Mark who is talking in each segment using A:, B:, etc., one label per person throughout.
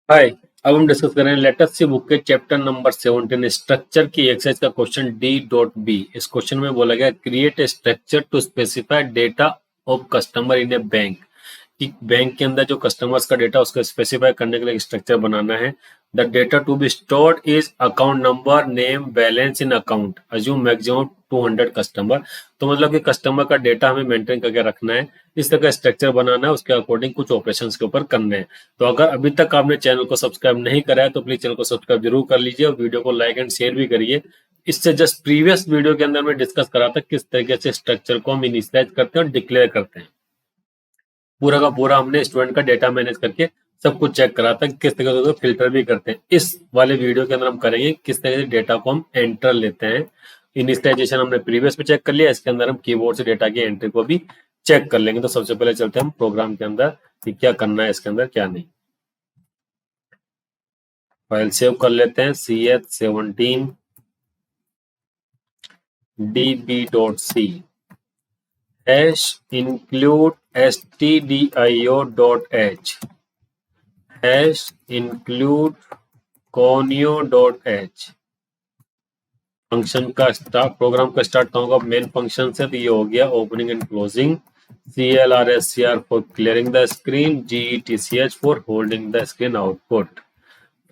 A: हाय। अब हम डिस्कस करें लेट अस सी बुक के चैप्टर नंबर 17 स्ट्रक्चर की एक्सरसाइज का क्वेश्चन D.B। इस क्वेश्चन में बोला गया create a structure to specify data of customer in a bank. कि बैंक के अंदर जो कस्टमर्स का डेटा उसको स्पेसिफाई करने के लिए स्ट्रक्चर बनाना है। The data to be stored is account number name balance in account assume maximum 200 customer. तो मतलब कि कस्टमर का डेटा हमें मेंटेन करके रखना है, इस तरह का स्ट्रक्चर बनाना है, उसके अकॉर्डिंग कुछ ऑपरेशंस के ऊपर करने हैं। तो अगर अभी तक आपने चैनल को सब्सक्राइब नहीं करा है तो प्लीज चैनल को सब्सक्राइब जरूर कर लीजिए और वीडियो को लाइक एंड शेयर भी करिए। इससे जस्ट प्रीवियस वीडियो के अंदर मैं डिस्कस करा था किस तरीके से स्ट्रक्चर को हम इनिशियलाइज करते हैं और डिक्लेयर करते हैं। पूरा का पूरा हमने स्टूडेंट का डेटा मैनेज करके सब कुछ चेक करा था, किस तरीके से फिल्टर भी करते हैं। इस वाले वीडियो के अंदर हम करेंगे किस तरीके से डेटा को हम एंटर लेते हैं। इनिशियलाइजेशन हमने प्रीवियस में चेक कर लिया, इसके अंदर हम कीबोर्ड से डेटा की एंट्री को भी चेक कर लेंगे। तो सबसे पहले चलते हैं हम प्रोग्राम के अंदर कि क्या करना है इसके अंदर क्या नहीं। फाइल सेव कर लेते हैं ch17 db.c hash include stdio.h hash include conio.h। Function का स्टार्ट प्रोग्राम का स्टार्ट होगा मेन फंक्शन से, तो ये हो गया opening and closing. CLRSCR for clearing the screen, GETCH for holding the screen output.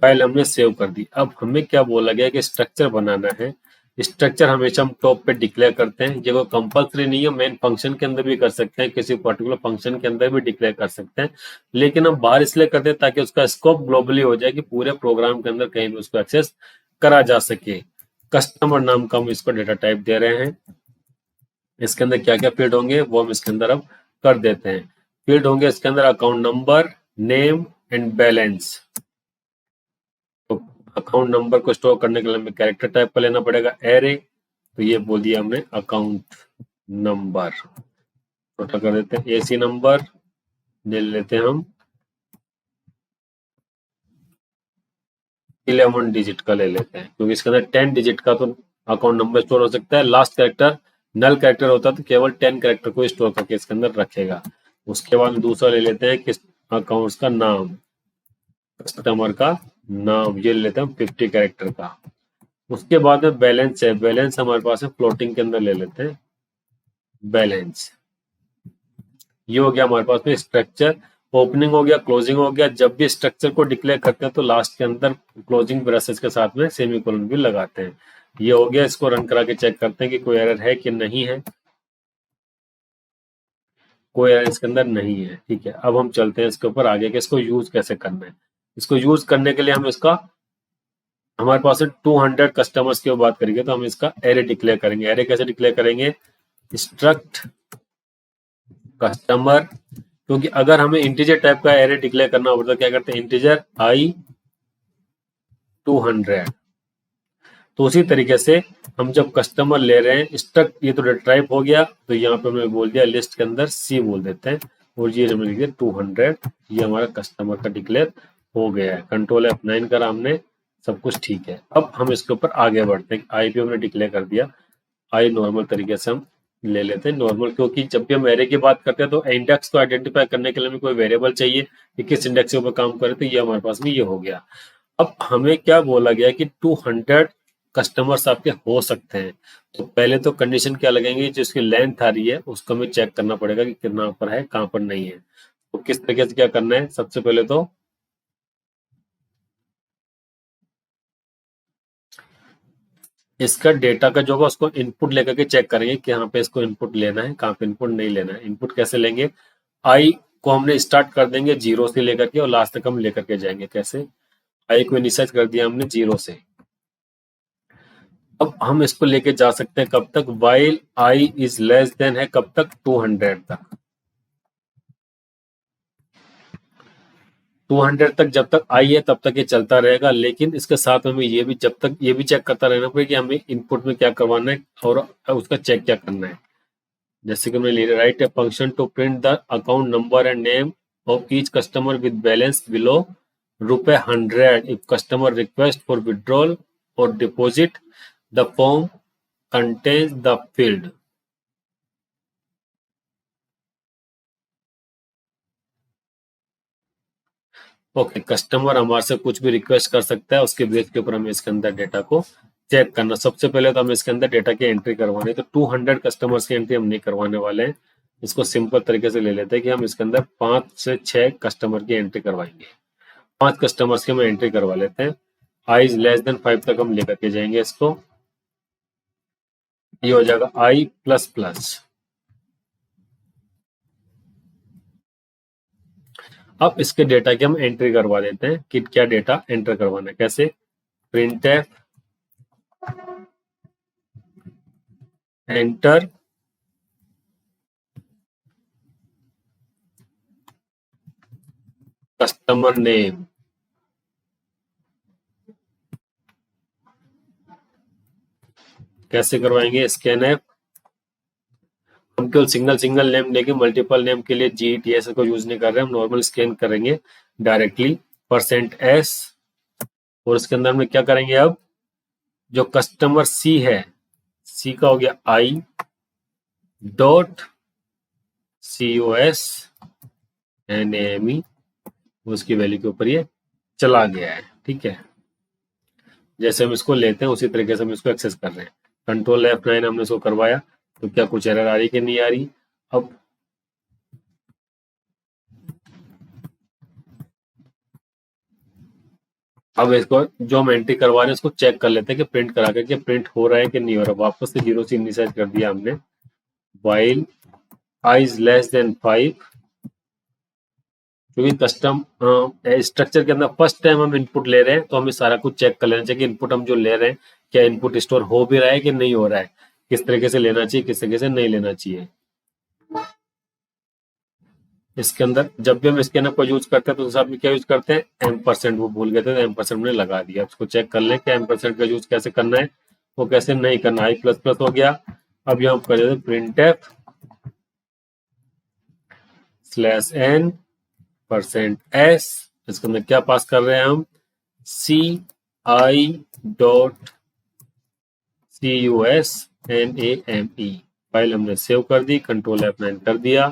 A: File हमने सेव कर दी। अब हमें क्या बोला गया कि स्ट्रक्चर बनाना है। स्ट्रक्चर हमेशा हम टॉप पे डिक्लेयर करते हैं, ये कोई कंपल्सरी नहीं है, मेन फंक्शन के अंदर भी कर सकते हैं, किसी पर्टिकुलर फंक्शन के अंदर भी डिक्लेयर कर सकते हैं। लेकिन हम बाहर इसलिए करते हैं ताकि उसका स्कोप ग्लोबली हो जाए कि पूरे प्रोग्राम के अंदर कहीं भी उसको एक्सेस करा जा सके। कस्टमर नाम का हम इसको डेटा टाइप दे रहे हैं। इसके अंदर क्या क्या फील्ड होंगे वो हम इसके अंदर अब कर देते हैं। फील्ड होंगे इसके अंदर account number, name and balance. तो अकाउंट नंबर को स्टोर करने के लिए हमें कैरेक्टर टाइप का लेना पड़ेगा एरे। तो ये बोल दिया हमने अकाउंट नंबर। छोटा कर देते हैं एसी नंबर ले लेते हैं हम 11 डिजिट का ले लेते हैं, क्योंकि इसके अंदर 10 डिजिट का तो अकाउंट नंबर स्टोर हो सकता है। लास्ट कैरेक्टर नल कैरेक्टर होता है तो केवल 10 कैरेक्टर को स्टोर करके इसके अंदर रखेगा। उसके बाद दूसरा ले लेते हैं किस अकाउंट्स का नाम, कस्टमर का नाम ये ले लेते हैं 50 कैरेक्टर का। उसके बाद में बैलेंस है, बैलेंस हमारे पास है फ्लोटिंग के अंदर ले लेते हैं बैलेंस। ये हो गया हमारे पास में स्ट्रक्चर। ओपनिंग हो गया, क्लोजिंग हो गया। जब भी स्ट्रक्चर को डिक्लेयर करते हैं तो लास्ट के अंदर क्लोजिंग ब्रेसेस के साथ में सेमीकोलन भी लगाते हैं। ये हो गया, इसको रन करा के चेक करते हैं कि कोई एरर है कि नहीं है। कोई एरर इसके अंदर नहीं है, ठीक है। अब हम चलते हैं इसके ऊपर आगे के इसको यूज कैसे करना है। इसको यूज करने के लिए हम इसका हमारे पास 200 कस्टमर्स की बात करेंगे तो हम इसका एरे डिक्लेयर करेंगे। एरे कैसे डिक्लेयर करेंगे, स्ट्रक्ट कस्टमर। क्योंकि अगर हमें इंटीजर टाइप का एरे डिक्लेयर करना होता तो क्या करते हैं इंटीजर i 200। तो उसी तरीके से हम जब कस्टमर ले रहे हैं स्ट्रक्ट, ये तो डेटा टाइप हो गया, तो यहाँ पे हमने बोल दिया लिस्ट के अंदर सी बोल देते हैं और ये हमने लिख दिया 200। ये हमारा कस्टमर का डिक्लेयर हो गया है। कंट्रोल F9 करा हमने, सब कुछ ठीक है। अब हम इसके ऊपर आगे बढ़ते हैं। आई भी हमने डिक्लेयर कर दिया, आई नॉर्मल तरीके से हम ले लेते हैं नॉर्मल, क्योंकि जब भी हम एरे की बात करते हैं तो इंडेक्स को आइडेंटिफाई करने के लिए हमें कोई वेरिएबल चाहिए कि किस इंडेक्स के ऊपर काम करे, तो ये हमारे पास में ये हो गया। अब हमें क्या बोला गया कि 200 कस्टमर्स आपके हो सकते हैं। तो पहले तो कंडीशन क्या लगेंगी, जो इसकी लेंथ आ रही है उसको हमें चेक करना पड़ेगा कि कितना पर है कहाँ पर नहीं है। तो किस तरीके से क्या करना है, सबसे पहले तो इसका डेटा का जो होगा उसको इनपुट लेकर के चेक करेंगे कि यहाँ पे इसको इनपुट लेना है, कहाँ पे इनपुट नहीं लेना है। इनपुट कैसे लेंगे, आई को हमने स्टार्ट कर देंगे 0 से लेकर के और लास्ट तक हम लेकर के जाएंगे। कैसे, आई को इनिशियलाइज कर दिया हमने 0 से। अब हम इसको लेके जा सकते हैं कब तक, while I is less then है कब तक, 200 तक। 200 तक जब तक आई है तब तक ये चलता रहेगा। लेकिन इसके साथ हमें ये भी जब तक ये भी चेक करता रहना पड़ेगा कि हमें इनपुट में क्या करवाना है और उसका चेक क्या करना है। जैसे कि हमने write a function to print the account number and name of each customer with balance below ₹100 if customer request for withdrawal or deposit the form contains the field. Okay, customer हमारे से कुछ भी रिक्वेस्ट कर सकता है, उसके base के ऊपर हमें इसके अंदर डेटा को चेक करना। सबसे पहले तो हमें इसके अंदर डेटा की एंट्री करवानी है, तो 200 कस्टमर्स की एंट्री हम नहीं करवाने वाले हैं। इसको सिंपल तरीके से ले लेते हैं कि हम इसके अंदर 5 से 6 कस्टमर की एंट्री करवाएंगे। 5 कस्टमर्स की हम एंट्री करवा लेते हैं। आई इज लेस देन 5 तक हम लेकर के जाएंगे इसको। ये हो जाएगा आई प्लस प्लस। अब इसके डेटा की हम एंट्री करवा देते हैं कि क्या डेटा एंटर करवाना है। कैसे? Printf enter customer name. कैसे करवाएंगे? Scan app. हम केवल सिंगल सिंगल नेम लेके मल्टीपल नेम के लिए GTS को यूज नहीं कर रहे हैं, हम नॉर्मल स्कैन करेंगे डायरेक्टली %s। और इसके अंदर में क्या करेंगे? अब जो कस्टमर C है, C का हो गया आई डॉट COSNAME, उसकी वैल्यू के ऊपर ये चला गया है। ठीक है, जैसे हम इसको लेते हैं उसी तरीके से हम इसको एक्सेस कर रहे हैं। कंट्रोल F9 हमने इसको करवाया, तो क्या कुछ एरर आ रही कि नहीं आ रही? अब इसको जो हम एंट्री करवा रहे हैं उसको चेक कर लेते हैं कि प्रिंट करा करके प्रिंट हो रहा है कि नहीं हो रहा। वापस से 0 से इनिशियलाइज कर दिया हमने। While I is less then 5, क्योंकि कस्टम स्ट्रक्चर के अंदर फर्स्ट टाइम हम इनपुट ले रहे हैं, तो हमें सारा कुछ चेक कर लेना चाहिए कि इनपुट हम जो ले रहे हैं क्या इनपुट स्टोर हो भी रहा है कि नहीं हो रहा है, किस तरीके से लेना चाहिए, किस तरीके से नहीं लेना चाहिए। इसके अंदर जब भी हम स्कैनर को यूज करते हैं तो साथ में क्या यूज करते हैं? M%। वो भूल गए थे, M% हमने लगा दिया। इसको चेक कर लें कि M% का यूज कैसे करना है, वो कैसे नहीं करना। आई प्लस प्लस हो गया। अब यहाँ कर देते प्रिंटफ /n%s। इसके अंदर क्या पास कर रहे हैं हम? CI.CUSNAME। फाइल हमने सेव कर दी, कंट्रोल F9 कर दिया।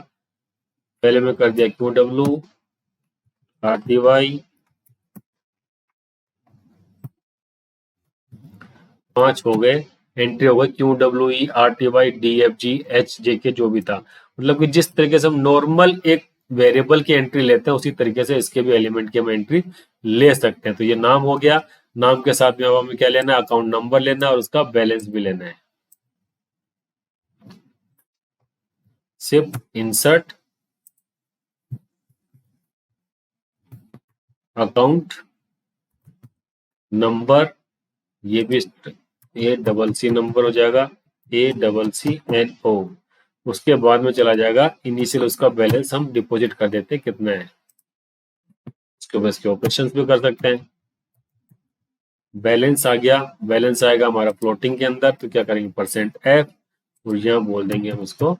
A: पहले में कर दिया QW RTY 5 हो गए। एंट्री हो गई QWE RTY DFG HJK जो भी था। मतलब कि जिस तरीके से हम नॉर्मल एक वेरिएबल की एंट्री लेते हैं उसी तरीके से इसके भी एलिमेंट की हम एंट्री ले सकते हैं। तो ये नाम हो गया। नाम के साथ में अब हमें क्या लेना है? अकाउंट नंबर लेना है और उसका बैलेंस भी लेना है। सिर्फ इंसर्ट अकाउंट नंबर, ये भी ACC नंबर हो जाएगा, ACCNO। उसके बाद में चला जाएगा इनिशियल, उसका बैलेंस हम डिपॉजिट कर देते हैं कितना है। उसके बाद इसके ऑपरेशंस भी कर सकते हैं। बैलेंस आ गया, बैलेंस आएगा हमारा फ्लोटिंग के अंदर, तो क्या करेंगे? %f और यहाँ बोल देंगे हम उसको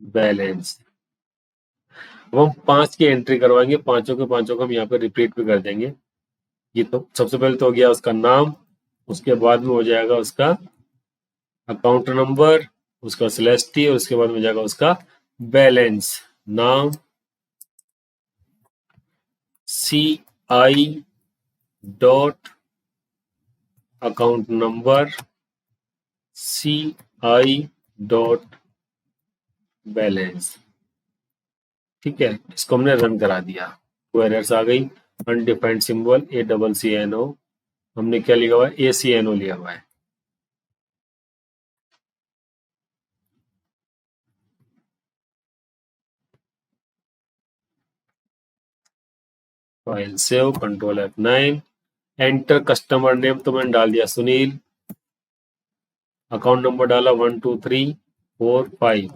A: बैलेंस। अब हम 5 की एंट्री करवाएंगे, पांचों के पांचों को हम यहाँ पे रिपीट भी कर देंगे। ये तो सबसे पहले तो हो गया उसका नाम, उसके बाद में हो जाएगा उसका अकाउंट नंबर, उसका /t और उसके बाद में हो जाएगा उसका बैलेंस। नाम CI dot account number CI dot balance. ठीक है, इसको हमने रन करा दिया तो एरर्स आ गई। अनडिफाइंड सिंबल ACCNO, हमने क्या लिखा हुआ है? ACNO लिया हुआ है। File save, control F9। Enter customer name तो मैंने डाल दिया सुनील। अकाउंट नंबर डाला 1 2 3 4 5।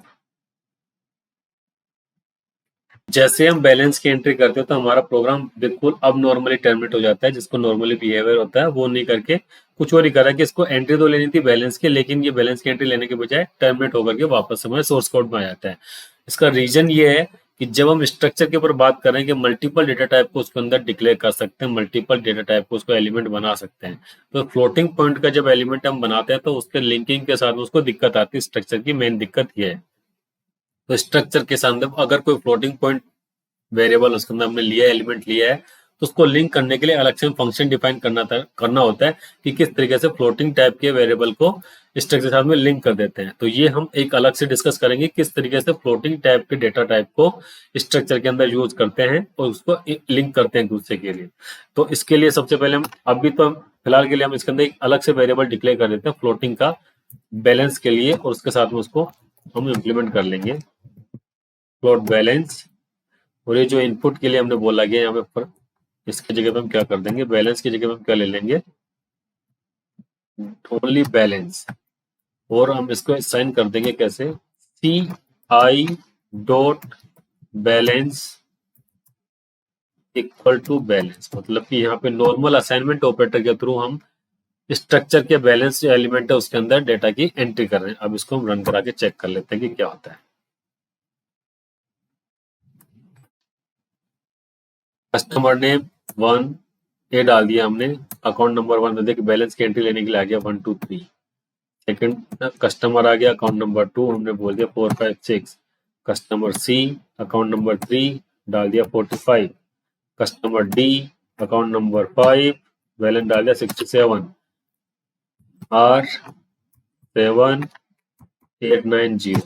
A: जैसे हम बैलेंस की एंट्री करते हैं तो हमारा प्रोग्राम बिल्कुल अब नॉर्मली टर्मिनेट हो जाता है। जिसको नॉर्मली बिहेवियर होता है वो नहीं करके कुछ और ही करा कि इसको एंट्री तो लेनी थी बैलेंस की, लेकिन ये बैलेंस की एंट्री लेने के बजाय टर्मिनेट होकर के वापस हमारे सोर्स कोड में आ जाता है। इसका रीजन ये है कि जब हम स्ट्रक्चर के ऊपर बात कर रहे हैं कि मल्टीपल डेटा टाइप को उसके अंदर डिक्लेयर कर सकते हैं, मल्टीपल डेटा टाइप को उसको एलिमेंट बना सकते हैं, तो फ्लोटिंग पॉइंट का जब एलिमेंट हम बनाते हैं तो उसके लिंकिंग के साथ उसको दिक्कत आती है। स्ट्रक्चर की मेन दिक्कत ये है। तो स्ट्रक्चर के साथ अगर कोई फ्लोटिंग पॉइंट वेरिएबल उसके अंदर हमने लिया, एलिमेंट लिया है, तो उसको लिंक करने के लिए अलग से फंक्शन डिफाइन करना होता है कि किस तरीके से फ्लोटिंग टाइप के वेरिएबल को स्ट्रक्चर के साथ में लिंक कर देते हैं। तो ये हम एक अलग से डिस्कस करेंगे किस तरीके से फ्लोटिंग टाइप के डेटा टाइप को स्ट्रक्चर के अंदर यूज करते हैं और उसको लिंक करते हैं एक दूसरे के लिए। तो इसके लिए सबसे पहले हम अभी तो फिलहाल के लिए हम इसके अंदर एक अलग से वेरिएबल डिक्लेयर कर देते हैं फ्लोटिंग का बैलेंस के लिए, और उसके साथ में उसको हम इम्प्लीमेंट कर लेंगे फ्लोट बैलेंस। और ये जो इनपुट के लिए हमने बोला गया यहाँ पे, इसकी जगह पे हम क्या कर देंगे, बैलेंस की जगह पे हम क्या ले लेंगे, ओनली बैलेंस। और हम इसको साइन कर देंगे कैसे, c i dot balance equal to balance. मतलब कि यहाँ पे नॉर्मल असाइनमेंट ऑपरेटर के थ्रू हम स्ट्रक्चर के बैलेंस जो एलिमेंट है उसके अंदर डेटा की एंट्री कर रहे हैं। अब इसको हम रन करा के चेक कर लेते हैं कि क्या होता है। कस्टमर ने 1 ए डाल दिया हमने, अकाउंट नंबर 1 में देखिए बैलेंस की एंट्री लेने के लिए आ गया 1 2 3। सेकंड कस्टमर आ गया, अकाउंट नंबर 2 हमने बोल दिया 4 5 6। कस्टमर सी अकाउंट नंबर 3 डाल दिया 45। Customer D account number 5 balance डाल दिया 67। आर 7 8 9 0।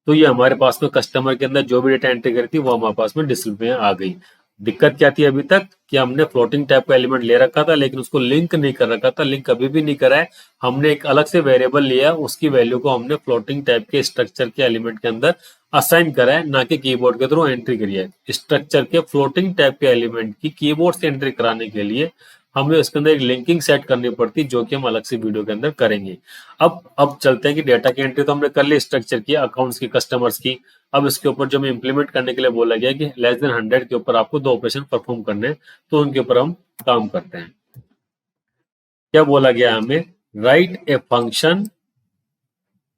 A: तो ये हमारे पास में कस्टमर के अंदर जो भी डेटा एंट्री करी थी वो हमारे पास में डिस्प्ले में आ गई। दिक्कत क्या थी अभी तक कि हमने फ्लोटिंग टाइप का एलिमेंट ले रखा था लेकिन उसको लिंक नहीं कर रखा था। लिंक कभी भी नहीं करा है, हमने एक अलग से वेरिएबल लिया, उसकी वैल्यू को हमने फ्लोटिंग टाइप के स्ट्रक्चर के एलिमेंट के अंदर असाइन करा है, ना कि कीबोर्ड के थ्रू एंट्री करी है। स्ट्रक्चर के फ्लोटिंग टाइप के एलिमेंट की कीबोर्ड से एंट्री कराने के लिए हमें उसके अंदर एक लिंकिंग सेट करनी पड़ती, जो कि हम अलग से वीडियो के अंदर करेंगे। अब चलते हैं कि डेटा की एंट्री तो हमने कर ली स्ट्रक्चर की, अकाउंट्स की, कस्टमर्स की। अब इसके ऊपर जो हमें इंप्लीमेंट करने के लिए बोला गया कि लेस देन 100 के ऊपर आपको 2 ऑपरेशन परफॉर्म करने हैं, तो उनके ऊपर हम काम करते हैं। क्या बोला गया हमें, write a function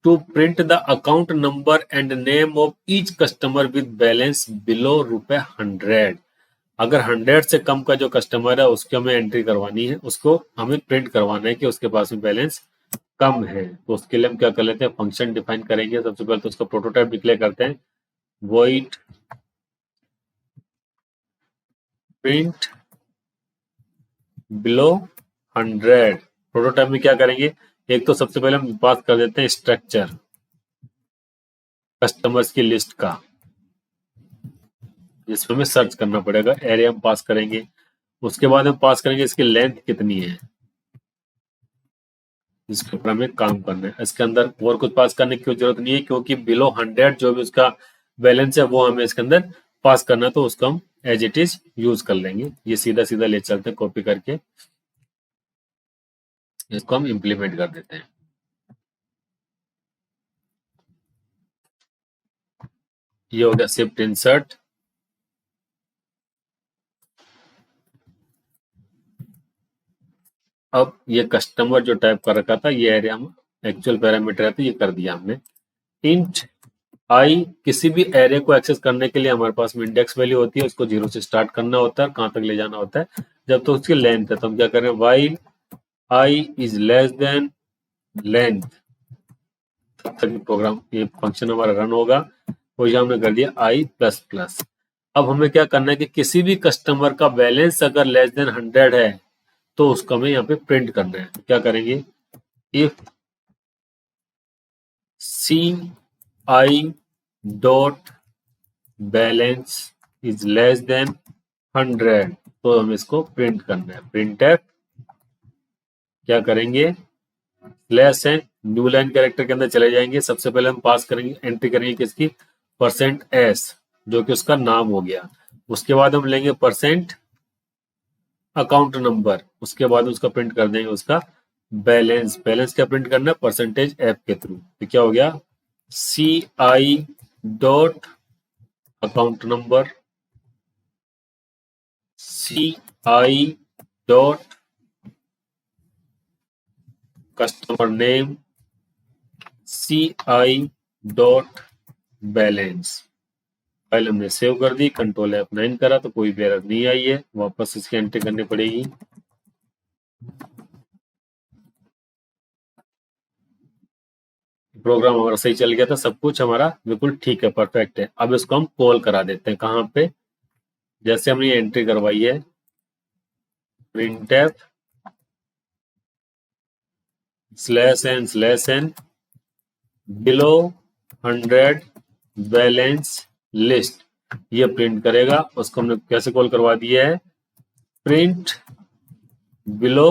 A: to print the account number and name of each customer with balance below ₹100। अगर 100 से कम का जो कस्टमर है उसकी हमें एंट्री करवानी है, उसको हमें प्रिंट करवाना है कि उसके पास में बैलेंस कम है। तो उसके लिए हम क्या कर लेते हैं, फंक्शन डिफाइन करेंगे। सबसे पहले तो उसका प्रोटोटाइप डिक्लेयर करते हैं, void प्रिंट बिलो 100। प्रोटोटाइप में क्या करेंगे, एक तो सबसे पहले हम पास कर देते हैं स्ट्रक्चर कस्टमर्स की लिस्ट का, जिसमें हमें सर्च करना पड़ेगा। एरे हम पास करेंगे, उसके बाद हम पास करेंगे इसकी लेंथ कितनी है, इसके ऊपर हमें काम करना है। इसके अंदर और कुछ पास करने की जरूरत नहीं है, क्योंकि बिलो 100 जो भी उसका बैलेंस है वो हमें इसके अंदर पास करना है, तो उसको हम एज इट इज यूज कर लेंगे। ये सीधा सीधा ले चलते हैं, कॉपी करके इसको हम इंप्लीमेंट कर देते हैं। ये हो गया शिफ्ट इंसर्ट। अब ये कस्टमर जो टाइप कर रखा था, ये एरिया हम एक्चुअल पैरामीटर है तो ये कर दिया हमने। इंट आई, किसी भी एरे को एक्सेस करने के लिए हमारे पास में इंडेक्स वैल्यू होती है, उसको 0 से स्टार्ट करना होता है, कहां तक ले जाना होता है, जब तो उसकी लेंथ है। तो हम क्या करें, while I is less than length, तब तक प्रोग्राम ये फंक्शन हमारा रन होगा। और ये हमने कर दिया आई प्लस प्लस। अब हमें क्या करना है कि किसी भी कस्टमर का बैलेंस अगर लेस देन 100 है तो उसको हमें यहाँ पे प्रिंट करना है। तो क्या करेंगे, if c i dot balance is less than 100, तो हमें इसको प्रिंट करना है। प्रिंट एफ क्या करेंगे, स्लैश है, न्यू लाइन कैरेक्टर के अंदर चले जाएंगे। सबसे पहले हम पास करेंगे, एंट्री करेंगे किसकी, %s, जो कि उसका नाम हो गया। उसके बाद हम लेंगे परसेंट अकाउंट नंबर, उसके बाद उसका प्रिंट कर देंगे उसका बैलेंस। बैलेंस क्या प्रिंट करना है, %f के थ्रू। तो क्या हो गया, c i dot account number, c i dot customer name, c i dot balance. File हमने सेव कर दी, कंट्रोल F9 करा तो कोई भी एरर नहीं आई है, वापस इसकी एंट्री करनी पड़ेगी। प्रोग्राम हमारा सही चल गया था, सब कुछ हमारा बिल्कुल ठीक है, परफेक्ट है। अब इसको हम कॉल करा देते हैं, कहाँ पे, जैसे हमने एंट्री करवाई है printf /n below 100 balance list, ये प्रिंट करेगा। उसको हमने कैसे कॉल करवा दिया है, प्रिंट बिलो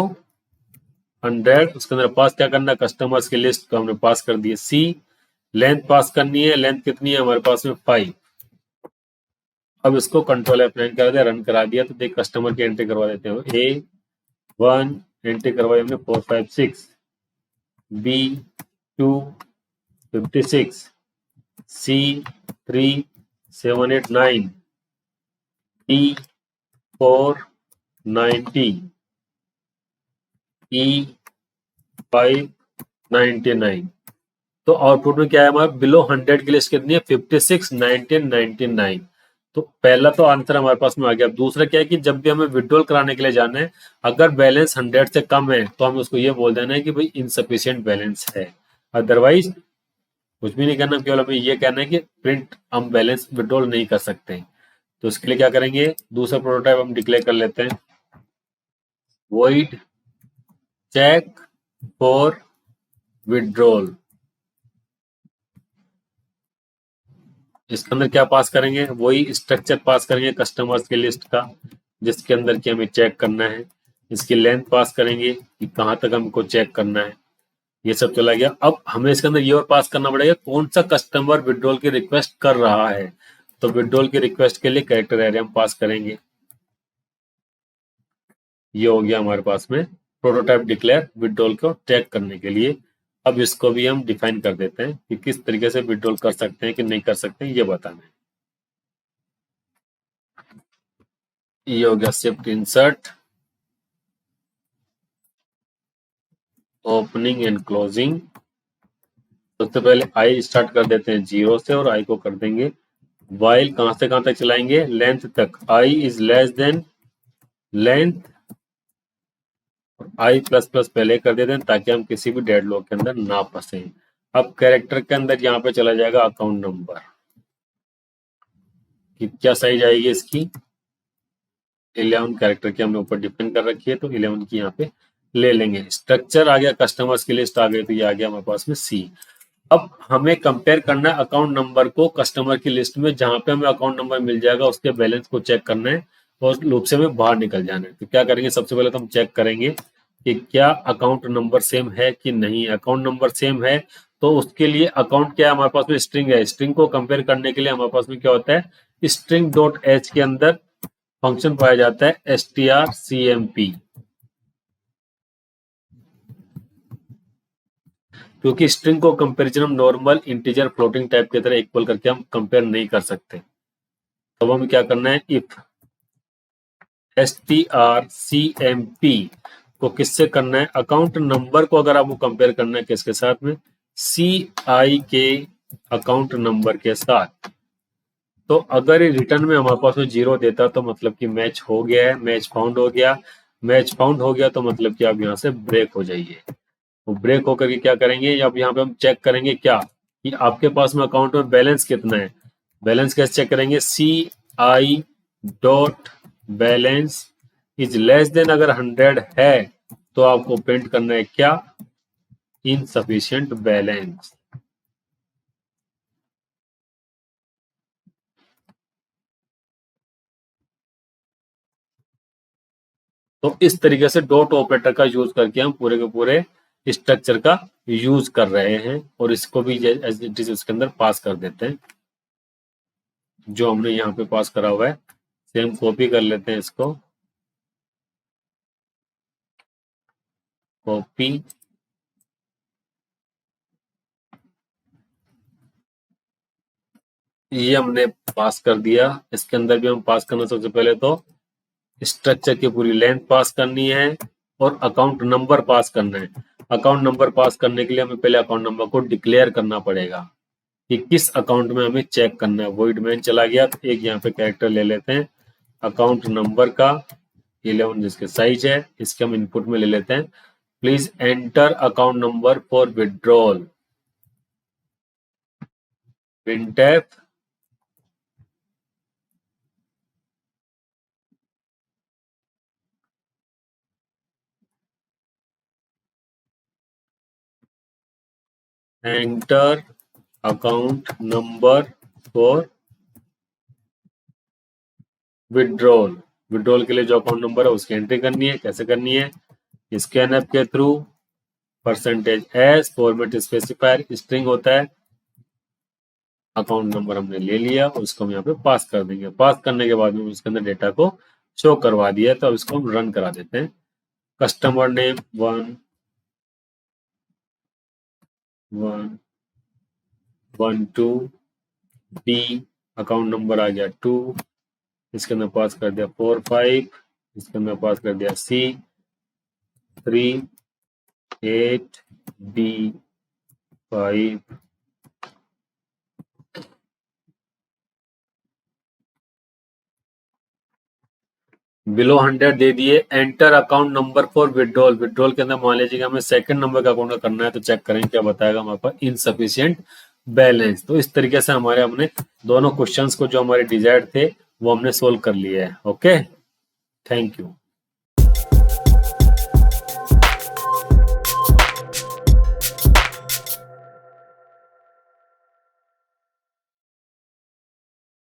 A: 100, उसके अंदर पास क्या करना है, कस्टमर्स की लिस्ट को हमने पास कर दी है। सी लेंथ पास करनी है, लेंथ कितनी है हमारे पास में 5। अब इसको कंट्रोल F9 कर दिया, रन करा दिया, तो देख कस्टमर की एंट्री करवा देते हैं। A1 एंट्री करवाई हमने 456, B2 56, C3 789, D4 90, E5 99। तो आउटपुट में क्या है हमारा, बिलो 100 की लिस्ट कितनी है, 56, 19, 99। तो पहला तो आंसर हमारे पास में आ गया। अब दूसरा क्या है कि जब भी हमें विड्रॉल कराने के लिए जाना है, अगर बैलेंस 100 से कम है तो हमें उसको ये बोल देना है कि भाई इनसफिशिएंट बैलेंस है। अदरवाइज कुछ भी नहीं करना, केवल हमें ये कहना है कि प्रिंट हम बैलेंस विड्रॉल नहीं कर सकते। तो इसके लिए क्या करेंगे, दूसरा प्रोटोटाइप हम डिक्लेयर कर लेते हैं, void check for withdrawal। इसके अंदर क्या पास करेंगे, वही स्ट्रक्चर पास करेंगे कस्टमर्स की लिस्ट का, जिसके अंदर की हमें चेक करना है। इसकी लेंथ पास करेंगे कि कहाँ तक हमको चेक करना है, ये सब चला गया। अब हमें इसके अंदर ये और पास करना पड़ेगा कौन सा कस्टमर विड्रॉल की रिक्वेस्ट कर रहा है। तो विड्रॉल की रिक्वेस्ट के लिए कैरेक्टर एरिया हम पास करेंगे। ये हो गया हमारे पास में प्रोटोटाइप डिक्लेयर विड्रॉल को चेक करने के लिए। अब इसको भी हम डिफाइन कर देते हैं कि किस तरीके से विड्रॉल कर सकते हैं कि नहीं कर सकते हैं, ये बताना है। ये हो गया shift insert, opening and closing. सबसे पहले आई स्टार्ट कर देते हैं 0 से और आई को कर देंगे वाइल, कहां से कहां तक चलाएंगे, लेंथ तक। I is less than length, i plus plus पहले कर देते हैं ताकि हम किसी भी डेड लॉक के अंदर ना फंसे। अब कैरेक्टर के अंदर यहाँ पे चला जाएगा अकाउंट नंबर कि क्या साइज आएगी इसकी, 11 कैरेक्टर की हमने ऊपर डिफाइन कर रखी है, तो 11 की यहाँ पे ले लेंगे। स्ट्रक्चर आ गया, कस्टमर्स की लिस्ट आ गई, तो ये आ गया हमारे पास में सी। अब हमें कंपेयर करना है अकाउंट नंबर को कस्टमर की लिस्ट में, जहां पे हमें अकाउंट नंबर मिल जाएगा उसके बैलेंस को चेक करना है और लूप से हमें बाहर निकल जाना है। तो क्या करेंगे, सबसे पहले तो हम चेक करेंगे कि क्या अकाउंट नंबर सेम है कि नहीं। अकाउंट नंबर सेम है तो उसके लिए अकाउंट क्या है हमारे पास में, स्ट्रिंग है। स्ट्रिंग को कंपेयर करने के लिए हमारे पास में क्या होता है, स्ट्रिंग डॉट एच के अंदर फंक्शन पाया जाता है strcmp। क्योंकि स्ट्रिंग को कंपेरिजन हम नॉर्मल इंटीजर फ्लोटिंग टाइप की तरह इक्वल करके हम कंपेयर नहीं कर सकते। तो हमें क्या करना है, इफ strcmp को किससे करना है, अकाउंट नंबर को अगर आपको कंपेयर करना है किसके साथ में, ci के अकाउंट नंबर के साथ। तो अगर ये रिटर्न में हमारे पास में 0 देता तो मतलब कि मैच हो गया है, मैच फाउंड हो गया। मैच फाउंड हो गया तो मतलब कि आप यहाँ से ब्रेक हो जाइए। तो ब्रेक होकर के क्या करेंगे, अब यहाँ पे हम चेक करेंगे क्या कि आपके पास में अकाउंट में बैलेंस कितना है। बैलेंस कैसे चेक करेंगे, ci dot balance is less then, अगर 100 है तो आपको प्रिंट करना है क्या, इनसफिशिएंट बैलेंस। तो इस तरीके से डॉट ऑपरेटर का यूज करके हम पूरे के पूरे स्ट्रक्चर का यूज कर रहे हैं और इसको भी एज इट इज उसके अंदर पास कर देते हैं जो हमने यहाँ पे पास करा हुआ है। सेम कॉपी कर लेते हैं इसको, कॉपी, ये हमने पास कर दिया। इसके अंदर भी हम पास करना, सबसे पहले तो स्ट्रक्चर की पूरी लेंथ पास करनी है और अकाउंट नंबर पास करना है। अकाउंट नंबर पास करने के लिए हमें पहले अकाउंट नंबर को डिक्लेयर करना पड़ेगा कि किस अकाउंट में हमें चेक करना है। वॉइड मेन चला गया, तो एक यहाँ पे कैरेक्टर ले लेते हैं अकाउंट नंबर का 11 जिसके साइज है, इसके हम इनपुट में ले लेते हैं, please enter account number for withdrawal, printf enter account number for withdrawal. Withdrawal के लिए जो अकाउंट नंबर है उसकी एंट्री करनी है। कैसे करनी है? स्कैनएप के through, %s format specifier string होता है, अकाउंट नंबर हमने ले लिया, उसको हम यहाँ पे पास कर देंगे। पास करने के बाद में उसके अंदर डेटा को शो करवा दिया, तो अब इसको हम रन करा देते हैं। Customer name 1112, b account number आ गया 2, इसके अंदर पास कर दिया 45, इसके अंदर पास कर दिया C 38, B 5, बिलो 100 दे दिए। Enter account number for withdrawal. Withdrawal के अंदर मान लीजिए हमें सेकंड नंबर का अकाउंट करना है, तो चेक करेंगे क्या बताएगा हमारे पास, इनसफिशिएंट बैलेंस। तो इस तरीके से हमने दोनों क्वेश्चंस को जो हमारे डिजायर्ड थे वो हमने सोल्व कर लिए है। Okay, thank you.